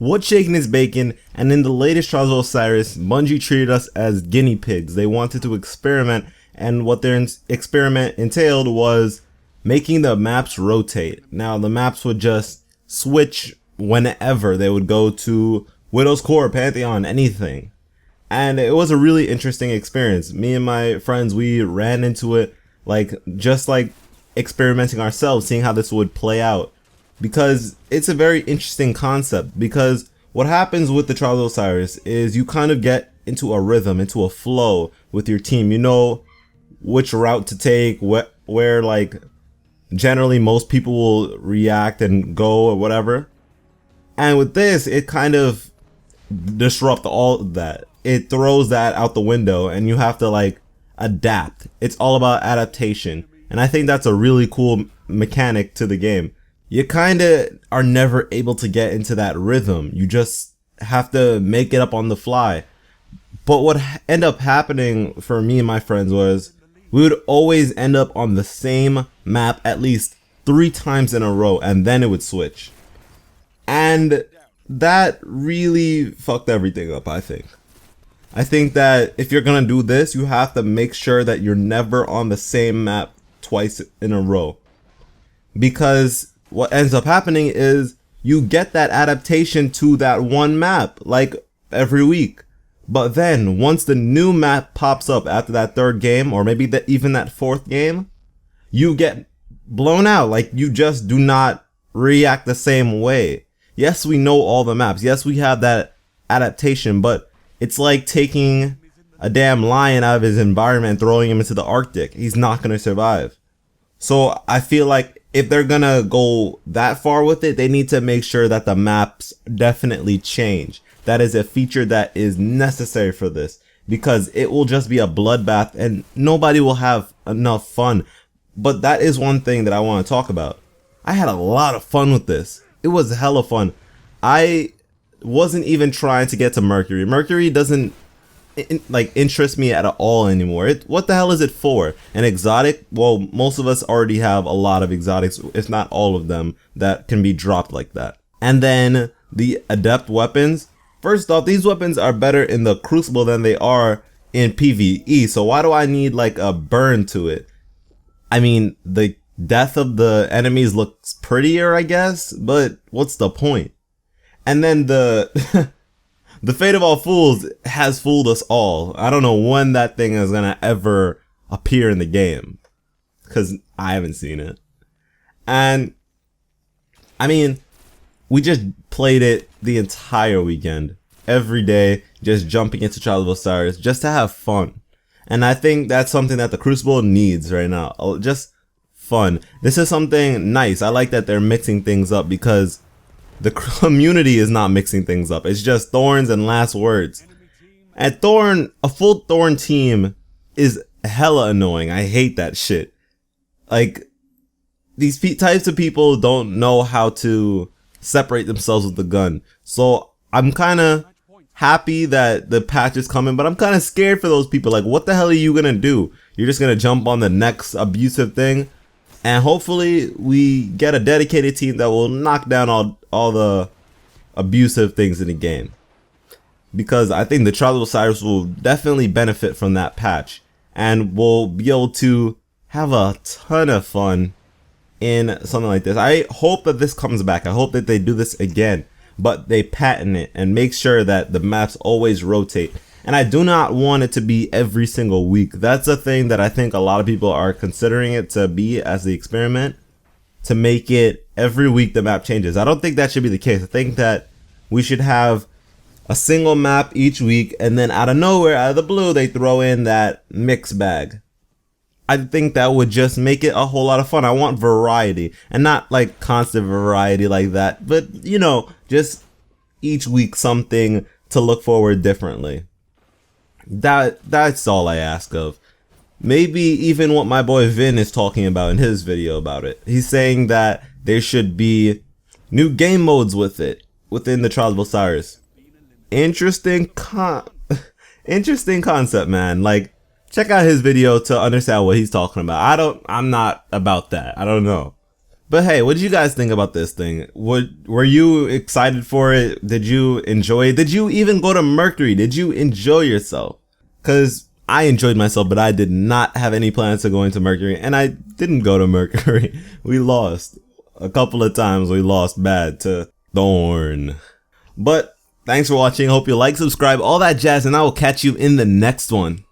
what's shaking is bacon, and in the latest Trials of Osiris, Bungie treated us as guinea pigs. They wanted to experiment, and what their experiment entailed was making the maps rotate. Now, the maps would just switch whenever. They would go to Widow's Core, Pantheon, anything. And it was a really interesting experience. Me and my friends, we ran into it just like experimenting ourselves, seeing how this would play out. Because it's a very interesting concept. Because what happens with the Trials of Osiris is you kind of get into a rhythm, into a flow with your team. You know which route to take, where like generally most people will react and go or whatever. And with this, it kind of disrupts all of that. It throws that out the window and you have to like adapt. It's all about adaptation. And I think that's a really cool mechanic to the game. You kind of are never able to get into that rhythm. You just have to make it up on the fly. But what ended up happening for me and my friends was we would always end up on the same map at least 3 times in a row, and then it would switch. And that really fucked everything up, I think. I think that if you're gonna do this, you have to make sure that you're never on the same map twice in a row. Because what ends up happening is you get that adaptation to that one map, like every week. But then once the new map pops up after that 3rd game, or maybe even that 4th game, you get blown out. Like you just do not react the same way. Yes, we know all the maps. Yes, we have that adaptation, but it's like taking a damn lion out of his environment and throwing him into the Arctic. He's not going to survive. So I feel like if they're going to go that far with it, they need to make sure that the maps definitely change. That is a feature that is necessary for this, because it will just be a bloodbath and nobody will have enough fun. But that is one thing that I want to talk about. I had a lot of fun with this. It was hella fun. I wasn't even trying to get to Mercury. Mercury doesn't interest me at all anymore. What the hell is it for? An exotic? Well, most of us already have a lot of exotics, if not all of them, that can be dropped like that. And then the adept weapons. First off, these weapons are better in the Crucible than they are in PvE. So why do I need like a burn to it? I mean, the death of the enemies looks prettier, I guess, but what's the point? And then the the Fate of All Fools has fooled us all. I don't know when that thing is gonna ever appear in the game, because I haven't seen it. And I mean, we just played it the entire weekend, every day, just jumping into Trials of Osiris just to have fun. And I think that's something that the Crucible needs right now. Just fun. This is something nice. I like that they're mixing things up, because the community is not mixing things up. It's just Thorns and Last Words. At Thorn, a full Thorn team is hella annoying. I hate that shit. Like, these types of people don't know how to separate themselves with the gun. So I'm kind of happy that the patch is coming, but I'm kind of scared for those people. Like, what the hell are you gonna do? You're just gonna jump on the next abusive thing? And hopefully we get a dedicated team that will knock down all the abusive things in the game. Because I think the Trials of Osiris will definitely benefit from that patch, and we'll be able to have a ton of fun in something like this. I hope that this comes back. I hope that they do this again, but they patent it and make sure that the maps always rotate. And I do not want it to be every single week. That's a thing that I think a lot of people are considering it to be as the experiment, to make it every week the map changes. I don't think that should be the case. I think that we should have a single map each week, and then out of nowhere, out of the blue, they throw in that mix bag. I think that would just make it a whole lot of fun. I want variety, and not like constant variety like that, but you know, just each week something to look forward differently. That's all I ask of. Maybe even what my boy Vin is talking about in his video about it. He's saying that there should be new game modes with it within the Trials of Osiris. Interesting concept, man. Like, check out his video to understand what he's talking about. I'm not about that. I don't know. But hey, what did you guys think about this thing? Were you excited for it? Did you enjoy it? Did you even go to Mercury? Did you enjoy yourself? Because I enjoyed myself, but I did not have any plans to go into Mercury, and I didn't go to Mercury. We lost. A couple of times we lost bad to Thorn. But thanks for watching. Hope you like, subscribe, all that jazz, and I will catch you in the next one.